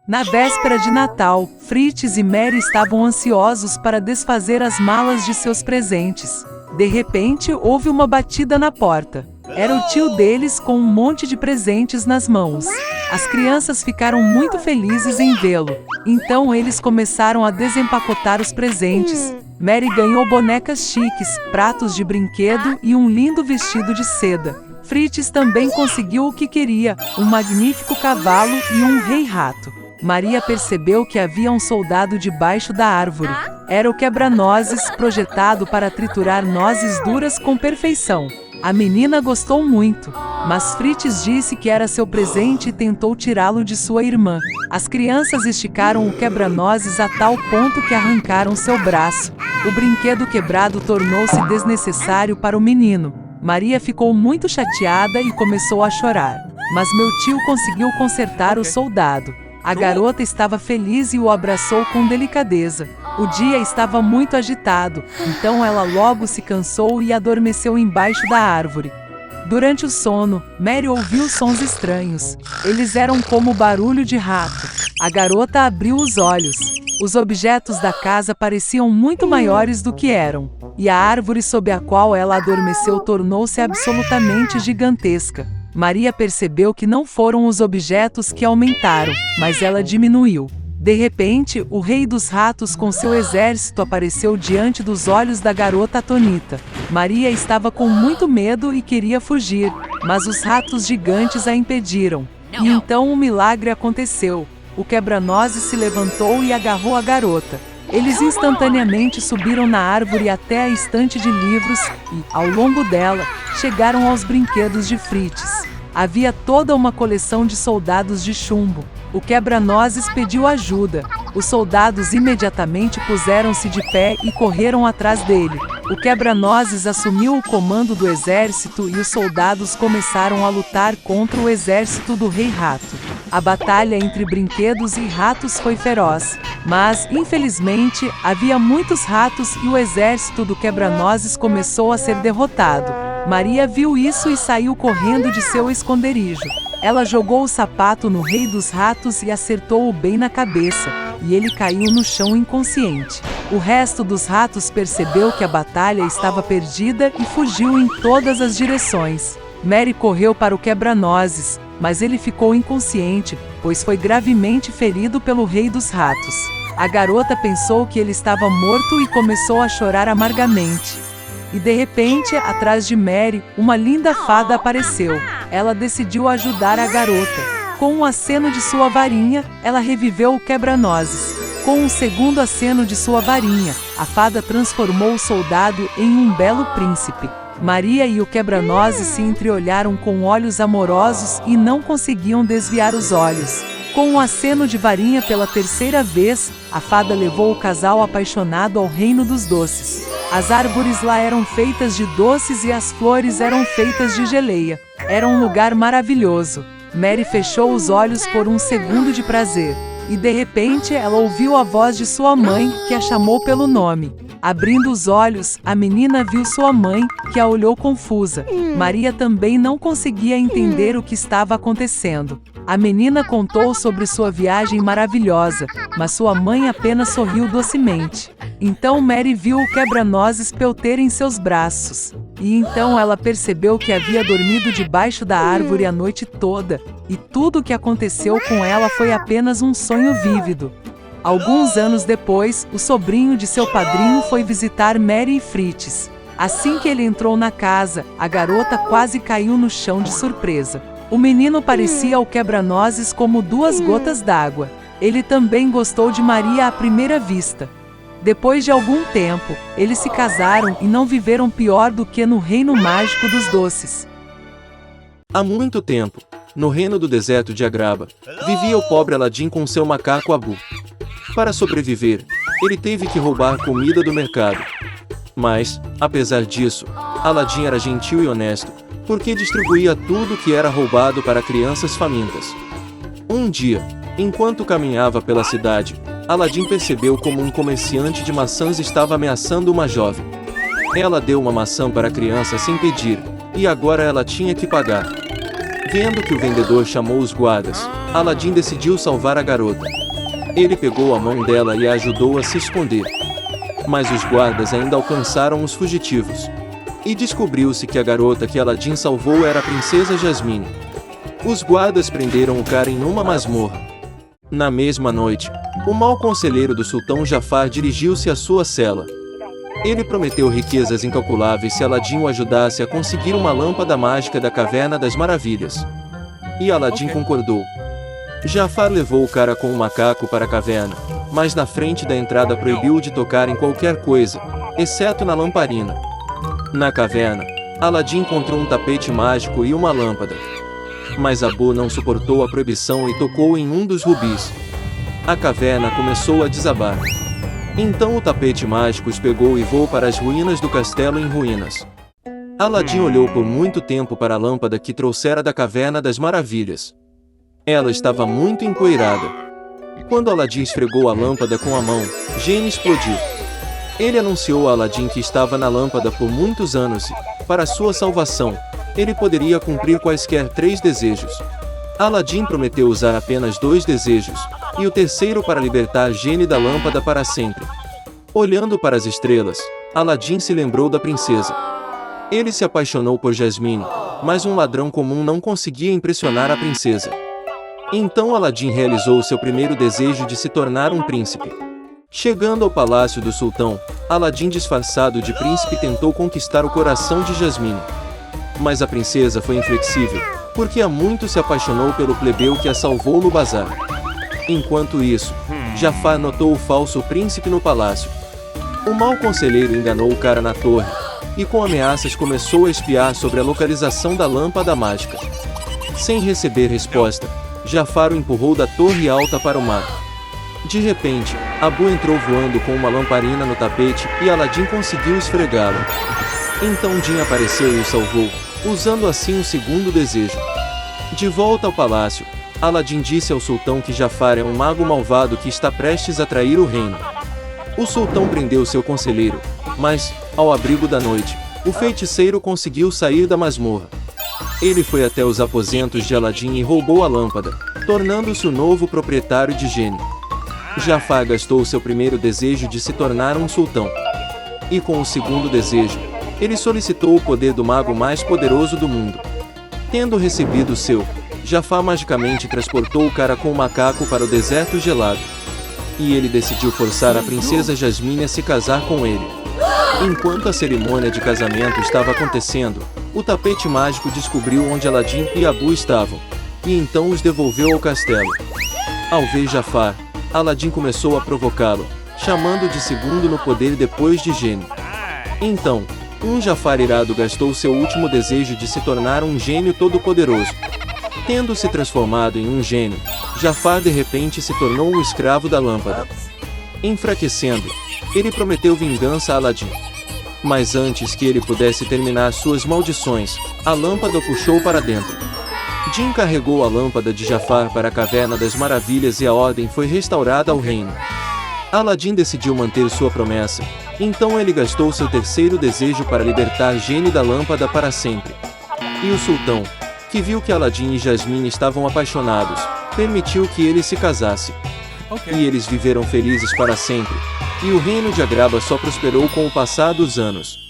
Na véspera de Natal, Fritz e Mary estavam ansiosos para desfazer as malas de seus presentes. De repente, houve uma batida na porta. Era o tio deles com um monte de presentes nas mãos. As crianças ficaram muito felizes em vê-lo. Então eles começaram a desempacotar os presentes. Mary ganhou bonecas chiques, pratos de brinquedo e um lindo vestido de seda. Fritz também conseguiu o que queria, um magnífico cavalo e um rei-rato. Maria percebeu que havia um soldado debaixo da árvore. Era o quebra-nozes, projetado para triturar nozes duras com perfeição. A menina gostou muito, mas Fritz disse que era seu presente e tentou tirá-lo de sua irmã. As crianças esticaram o quebra-nozes a tal ponto que arrancaram seu braço. O brinquedo quebrado tornou-se desnecessário para o menino. Maria ficou muito chateada e começou a chorar. Mas meu tio conseguiu consertar o soldado. A garota estava feliz e o abraçou com delicadeza. O dia estava muito agitado, então ela logo se cansou e adormeceu embaixo da árvore. Durante o sono, Mary ouviu sons estranhos. Eles eram como barulho de rato. A garota abriu os olhos. Os objetos da casa pareciam muito maiores do que eram, e a árvore sob a qual ela adormeceu tornou-se absolutamente gigantesca. Maria percebeu que não foram os objetos que aumentaram, mas ela diminuiu. De repente, o rei dos ratos com seu exército apareceu diante dos olhos da garota atonita. Maria estava com muito medo e queria fugir, mas os ratos gigantes a impediram. E então um milagre aconteceu. O quebra-nozes se levantou e agarrou a garota. Eles instantaneamente subiram na árvore até a estante de livros e, ao longo dela, chegaram aos brinquedos de Fritz. Havia toda uma coleção de soldados de chumbo. O quebra-nozes pediu ajuda. Os soldados imediatamente puseram-se de pé e correram atrás dele. O quebra-nozes assumiu o comando do exército e os soldados começaram a lutar contra o exército do Rei Rato. A batalha entre brinquedos e ratos foi feroz, mas, infelizmente, havia muitos ratos e o exército do quebra-nozes começou a ser derrotado. Maria viu isso e saiu correndo de seu esconderijo. Ela jogou o sapato no rei dos ratos e acertou-o bem na cabeça, e ele caiu no chão inconsciente. O resto dos ratos percebeu que a batalha estava perdida e fugiu em todas as direções. Mary correu para o quebra-nozes, mas ele ficou inconsciente, pois foi gravemente ferido pelo rei dos ratos. A garota pensou que ele estava morto e começou a chorar amargamente. E de repente, atrás de Mary, uma linda fada apareceu. Ela decidiu ajudar a garota. Com um aceno de sua varinha, ela reviveu o quebra-nozes. Com um segundo aceno de sua varinha, a fada transformou o soldado em um belo príncipe. Maria e o quebra-nozes se entreolharam com olhos amorosos e não conseguiam desviar os olhos. Com um aceno de varinha pela terceira vez, a fada levou o casal apaixonado ao reino dos doces. As árvores lá eram feitas de doces e as flores eram feitas de geleia. Era um lugar maravilhoso. Mary fechou os olhos por um segundo de prazer. E de repente ela ouviu a voz de sua mãe, que a chamou pelo nome. Abrindo os olhos, a menina viu sua mãe, que a olhou confusa. Maria também não conseguia entender o que estava acontecendo. A menina contou sobre sua viagem maravilhosa, mas sua mãe apenas sorriu docemente. Então Mary viu o quebra-nozes pelter em seus braços. E então ela percebeu que havia dormido debaixo da árvore a noite toda, e tudo o que aconteceu com ela foi apenas um sonho vívido. Alguns anos depois, o sobrinho de seu padrinho foi visitar Mary e Fritz. Assim que ele entrou na casa, a garota quase caiu no chão de surpresa. O menino parecia ao quebra-nozes como duas gotas d'água. Ele também gostou de Maria à primeira vista. Depois de algum tempo, eles se casaram e não viveram pior do que no reino mágico dos doces. Há muito tempo, no reino do deserto de Agraba, vivia o pobre Aladim com seu macaco Abu. Para sobreviver, ele teve que roubar comida do mercado. Mas, apesar disso, Aladim era gentil e honesto, porque distribuía tudo que era roubado para crianças famintas. Um dia, enquanto caminhava pela cidade, Aladim percebeu como um comerciante de maçãs estava ameaçando uma jovem. Ela deu uma maçã para a criança sem pedir, e agora ela tinha que pagar. Vendo que o vendedor chamou os guardas, Aladim decidiu salvar a garota. Ele pegou a mão dela e a ajudou a se esconder. Mas os guardas ainda alcançaram os fugitivos. E descobriu-se que a garota que Aladim salvou era a princesa Jasmine. Os guardas prenderam o cara em uma masmorra. Na mesma noite, o mau conselheiro do sultão Jafar dirigiu-se à sua cela. Ele prometeu riquezas incalculáveis se Aladim o ajudasse a conseguir uma lâmpada mágica da Caverna das Maravilhas. E Aladim concordou. Jafar levou o cara com o macaco para a caverna, mas na frente da entrada proibiu-o de tocar em qualquer coisa, exceto na lamparina. Na caverna, Aladim encontrou um tapete mágico e uma lâmpada. Mas Abu não suportou a proibição e tocou em um dos rubis. A caverna começou a desabar. Então o tapete mágico pegou e voou para as ruínas do castelo em ruínas. Aladim olhou por muito tempo para a lâmpada que trouxera da Caverna das Maravilhas. Ela estava muito empoeirada. Quando Aladim esfregou a lâmpada com a mão, Gênio explodiu. Ele anunciou a Aladim que estava na lâmpada por muitos anos e, para sua salvação, ele poderia cumprir quaisquer 3 desejos. Aladim prometeu usar apenas 2 desejos, e o terceiro para libertar Gênio da lâmpada para sempre. Olhando para as estrelas, Aladim se lembrou da princesa. Ele se apaixonou por Jasmine, mas um ladrão comum não conseguia impressionar a princesa. Então Aladim realizou seu primeiro desejo de se tornar um príncipe. Chegando ao palácio do sultão, Aladim disfarçado de príncipe tentou conquistar o coração de Jasmine. Mas a princesa foi inflexível, porque há muito se apaixonou pelo plebeu que a salvou no bazar. Enquanto isso, Jafar notou o falso príncipe no palácio. O mau conselheiro enganou o cara na torre, e com ameaças começou a espiar sobre a localização da lâmpada mágica. Sem receber resposta, Jafar o empurrou da torre alta para o mar. De repente, Abu entrou voando com uma lamparina no tapete e Aladim conseguiu esfregá-lo. Então Jin apareceu e o salvou, usando assim o segundo desejo. De volta ao palácio, Aladim disse ao sultão que Jafar é um mago malvado que está prestes a trair o reino. O sultão prendeu seu conselheiro, mas, ao abrigo da noite, o feiticeiro conseguiu sair da masmorra. Ele foi até os aposentos de Aladim e roubou a lâmpada, tornando-se o novo proprietário de Gênio. Jafar gastou seu primeiro desejo de se tornar um sultão. E com o segundo desejo, ele solicitou o poder do mago mais poderoso do mundo. Tendo recebido o seu, Jafar magicamente transportou o cara com o macaco para o deserto gelado. E ele decidiu forçar a princesa Jasmine a se casar com ele. Enquanto a cerimônia de casamento estava acontecendo, o tapete mágico descobriu onde Aladim e Abu estavam, e então os devolveu ao castelo. Ao ver Jafar, Aladim começou a provocá-lo, chamando de segundo no poder depois de Gênio. Então, um Jafar irado gastou seu último desejo de se tornar um gênio todo-poderoso. Tendo se transformado em um gênio, Jafar de repente se tornou um escravo da lâmpada. Enfraquecendo, ele prometeu vingança a Aladim. Mas antes que ele pudesse terminar suas maldições, a lâmpada o puxou para dentro. Jin carregou a lâmpada de Jafar para a Caverna das Maravilhas e a ordem foi restaurada ao reino. Aladim decidiu manter sua promessa, então ele gastou seu terceiro desejo para libertar Gênio da lâmpada para sempre. E o sultão, que viu que Aladim e Jasmine estavam apaixonados, permitiu que ele se casasse. E eles viveram felizes para sempre, e o reino de Agraba só prosperou com o passar dos anos.